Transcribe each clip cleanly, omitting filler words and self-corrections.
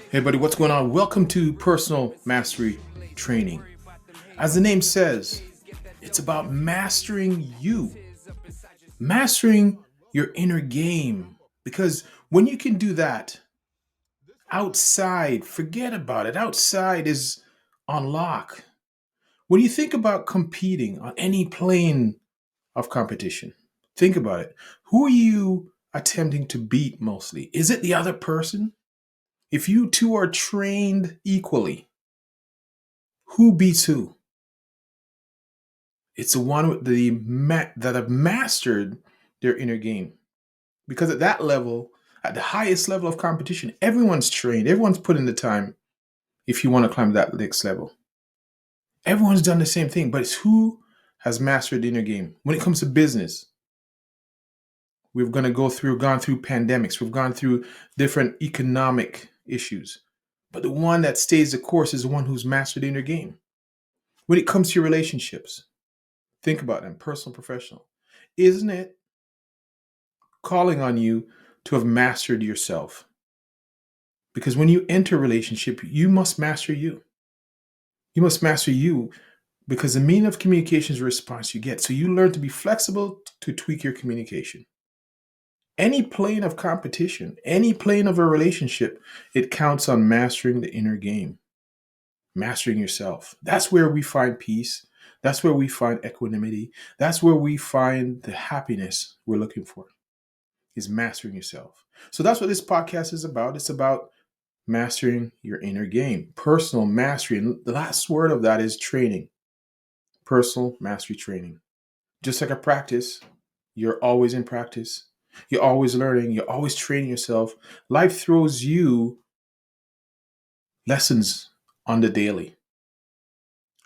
Hey, buddy, what's going on? Welcome to Personal Mastery Training. As the name says, it's about mastering you, mastering your inner game. Because when you can do that, outside, forget about it. Outside is on lock. When you think about competing on any plane of competition, think about it. Who are you attempting to beat mostly? Is it the other person? If you two are trained equally, who beats who? It's the one with that have mastered their inner game. Because at that level, at the highest level of competition, everyone's trained, everyone's put in the time if you want to climb that next level. Everyone's done the same thing, but it's who has mastered the inner game. When it comes to business, we've gone through pandemics, we've gone through different economic issues. But the one that stays the course is the one who's mastered the inner game. When it comes to your relationships, think about them, personal, professional. Isn't it calling on you to have mastered yourself? Because when you enter a relationship, you must master you. You must master you because the meaning of communication is a response you get. So you learn to be flexible to tweak your communication. Any plane of competition, any plane of a relationship, it counts on mastering the inner game, mastering yourself. That's where we find peace. That's where we find equanimity. That's where we find the happiness we're looking for, is mastering yourself. So that's what this podcast is about. It's about mastering your inner game, personal mastery. And the last word of that is training, personal mastery training. Just like a practice, you're always in practice. You're always learning. You're always training yourself. Life throws you lessons on the daily.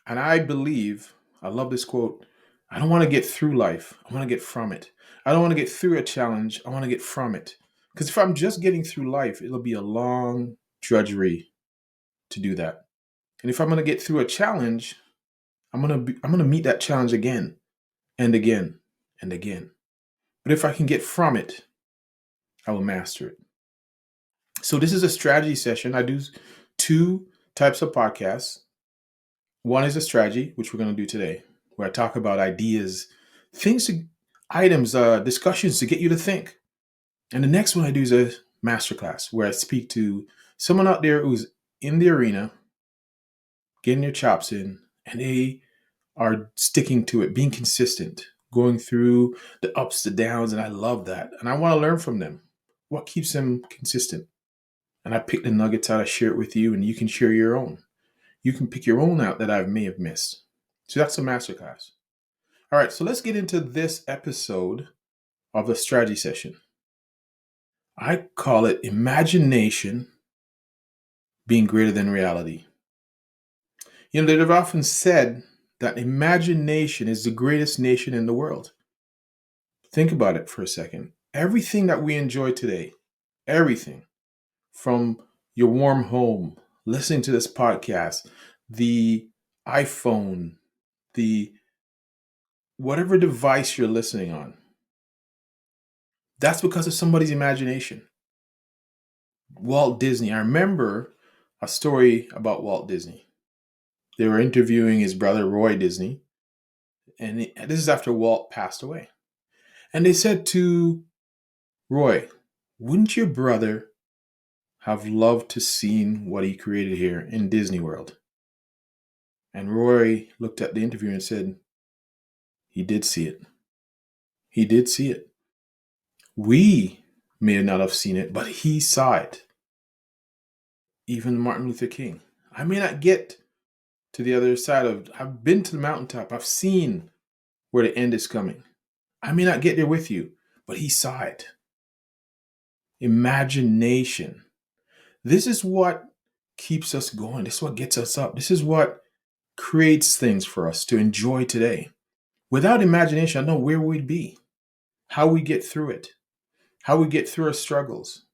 And I believe, I love this quote, I don't want to get through life. I want to get from it. I don't want to get through a challenge. I want to get from it. Because if I'm just getting through life, it'll be a long drudgery to do that. And if I'm going to get through a challenge, I'm going to meet that challenge again and again and again. But if I can get from it, I will master it. So this is a strategy session. I do two types of podcasts. One is a strategy, which we're going to do today, where I talk about ideas, things, items, discussions to get you to think. And the next one I do is a masterclass, where I speak to someone out there who's in the arena, getting their chops in, and they are sticking to it, being consistent, going through the ups, the downs, and I love that. And I want to learn from them. What keeps them consistent? And I pick the nuggets out, I share it with you, and you can share your own. You can pick your own out that I may have missed. So that's a masterclass. All right, so let's get into this episode of the strategy session. I call it imagination being greater than reality. You know, they've often said that imagination is the greatest nation in the world. Think about it for a second. Everything that we enjoy today, everything from your warm home, listening to this podcast, the iPhone, the whatever device you're listening on, that's because of somebody's imagination. Walt Disney. I remember a story about Walt Disney. They were interviewing his brother, Roy Disney, and this is after Walt passed away. And they said to Roy, wouldn't your brother have loved to seen what he created here in Disney World? And Roy looked at the interviewer and said, he did see it. He did see it. We may not have seen it, but he saw it. Even Martin Luther King. I may not get to the other side I've been to the mountaintop. I've seen where the end is coming. I may not get there with you, but he saw it. Imagination. This is what keeps us going. This is what gets us up. This is what creates things for us to enjoy today. Without imagination, I don't know where we'd be, how we get through it, how we get through our struggles.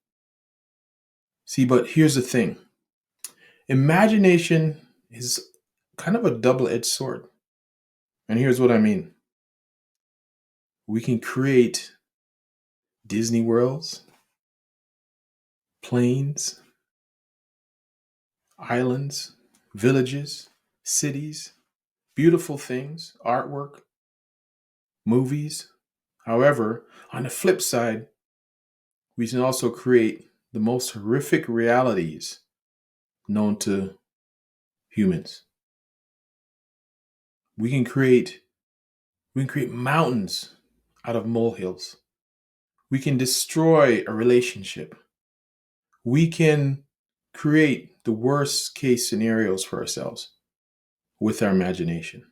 See, but here's the thing. Imagination is kind of a double-edged sword. And here's what I mean. We can create Disney worlds, planes, islands, villages, cities, beautiful things, artwork, movies. However, on the flip side, we can also create the most horrific realities known to humans. We can create we can create mountains out of molehills. We can destroy a relationship. We can create the worst case scenarios for ourselves with our imagination.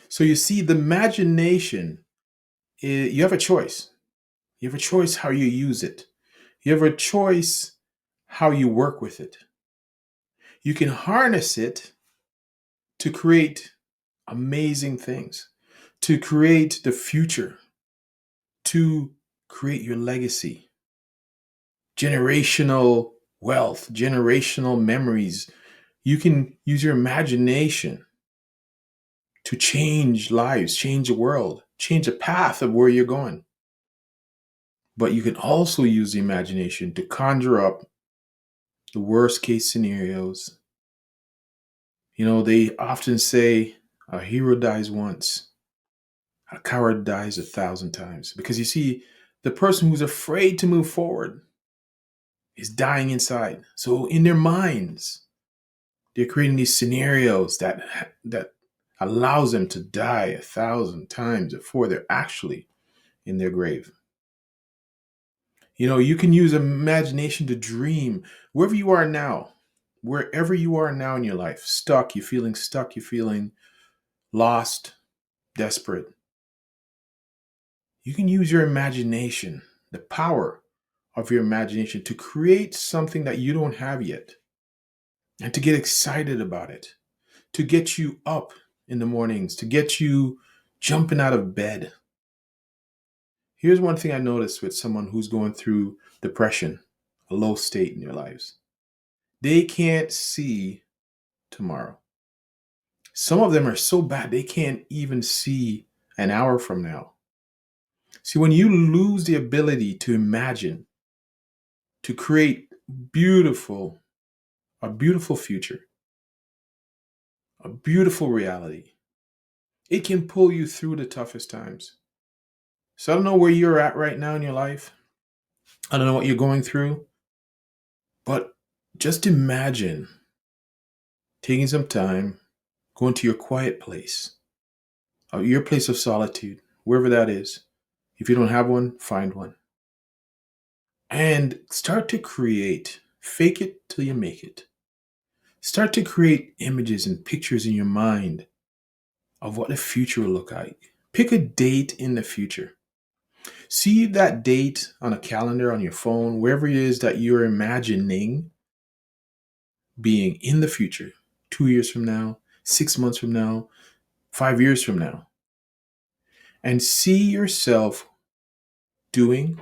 So you see, the imagination, you have a choice. You have a choice how you use it. You have a choice how you work with it. You can harness it to create amazing things, to create the future, to create your legacy, generational wealth, generational memories. You can use your imagination to change lives, change the world, change the path of where you're going. But you can also use the imagination to conjure up the worst case scenarios. You know, they often say a hero dies once, a coward dies 1,000 times. Because you see, the person who's afraid to move forward is dying inside. So in their minds, they're creating these scenarios that allows them to die 1,000 times before they're actually in their grave. You know, you can use imagination to dream wherever you are now, wherever you are now in your life, stuck, you're feeling lost, desperate. You can use your imagination, the power of your imagination, to create something that you don't have yet and to get excited about it, to get you up in the mornings, to get you jumping out of bed. Here's one thing I noticed with someone who's going through depression, a low state in their lives. They can't see tomorrow. Some of them are so bad they can't even see an hour from now. See, when you lose the ability to imagine, to create beautiful, a beautiful future, a beautiful reality, it can pull you through the toughest times. So I don't know where you're at right now in your life. I don't know what you're going through, but just imagine taking some time, going to your quiet place, your place of solitude, wherever that is. If you don't have one, find one. And start to create. Fake it till you make it. Start to create images and pictures in your mind of what the future will look like. Pick a date in the future. See that date on a calendar, on your phone, wherever it is that you're imagining being in the future, 2 years from now, 6 months from now, 5 years from now. And see yourself doing,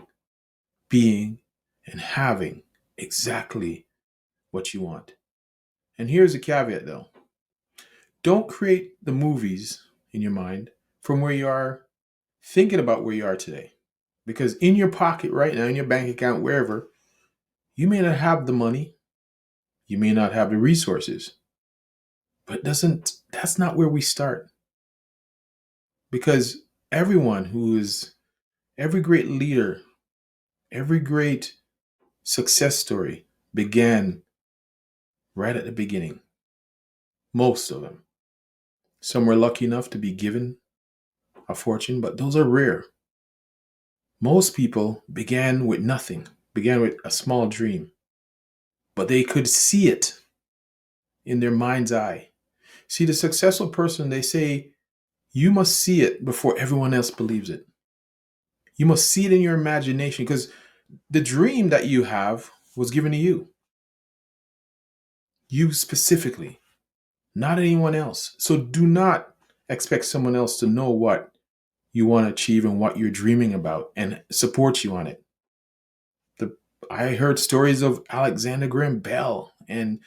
being, and having exactly what you want. And here's a caveat though. Don't create the movies in your mind from where you are thinking about where you are today. Because in your pocket right now, in your bank account, wherever, you may not have the money, you may not have the resources. But that's not where we start. Because every great leader, every great success story began right at the beginning. Most of them. Some were lucky enough to be given a fortune, but those are rare. Most people began with nothing, began with a small dream, but they could see it in their mind's eye. See, the successful person, they say, you must see it before everyone else believes it. You must see it in your imagination because the dream that you have was given to you. You specifically, not anyone else. So do not expect someone else to know what you want to achieve and what you're dreaming about and support you on it. I heard stories of Alexander Graham Bell and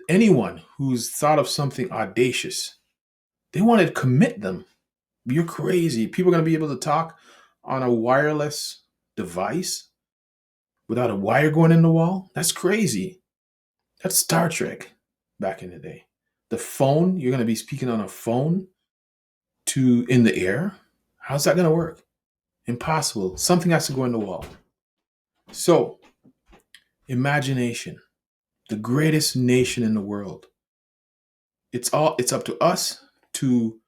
anyone who's thought of something audacious. They wanted to commit them. You're crazy. People are going to be able to talk on a wireless device without a wire going in the wall? That's crazy. That's Star Trek back in the day. The phone, you're going to be speaking on a phone to in the air. How's that going to work? Impossible. Something has to go in the wall. So, imagination, the greatest nation in the world. It's up to us to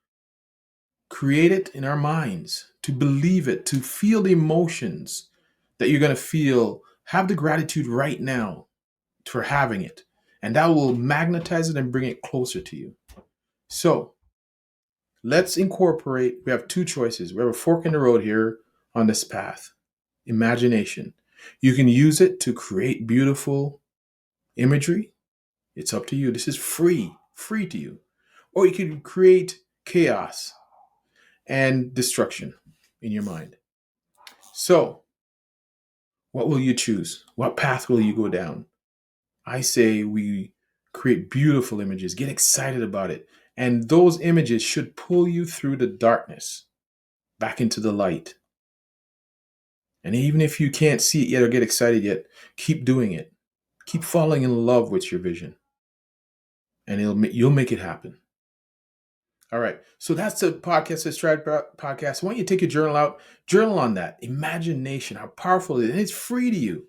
create it in our minds, to believe it, to feel the emotions that you're going to feel. Have the gratitude right now for having it, and that will magnetize it and bring it closer to you. So let's incorporate. We have two choices. We have a fork in the road here on this path. Imagination. You can use it to create beautiful imagery. It's up to you. This is free to you. Or you can create chaos and destruction in your mind. So, what will you choose? What path will you go down? I say we create beautiful images, get excited about it. And those images should pull you through the darkness back into the light. And even if you can't see it yet or get excited yet, keep doing it. Keep falling in love with your vision, and you'll make it happen. All right. So that's the podcast, the Stride podcast. I want you to take your journal out, journal on that imagination, how powerful it is. And it's free to you.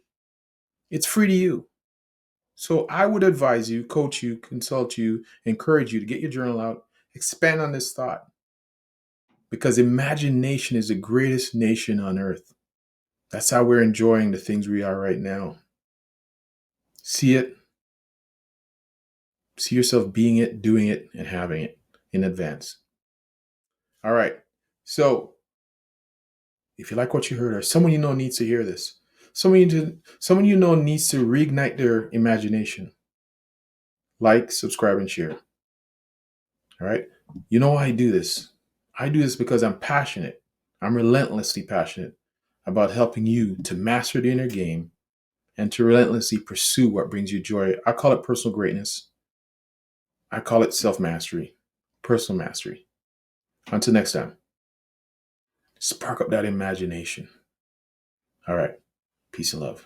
It's free to you. So I would advise you, coach you, consult you, encourage you to get your journal out, expand on this thought, because imagination is the greatest nation on earth. That's how we're enjoying the things we are right now. See it, see yourself being it, doing it, and having it in advance. All right. So if you like what you heard, or someone you know needs to hear this, someone you know needs to reignite their imagination, like, subscribe, and share. All right. You know why I do this? I do this because I'm passionate. I'm relentlessly passionate about helping you to master the inner game and to relentlessly pursue what brings you joy. I call it personal greatness. I call it self-mastery, personal mastery. Until next time, spark up that imagination. All right. Peace and love.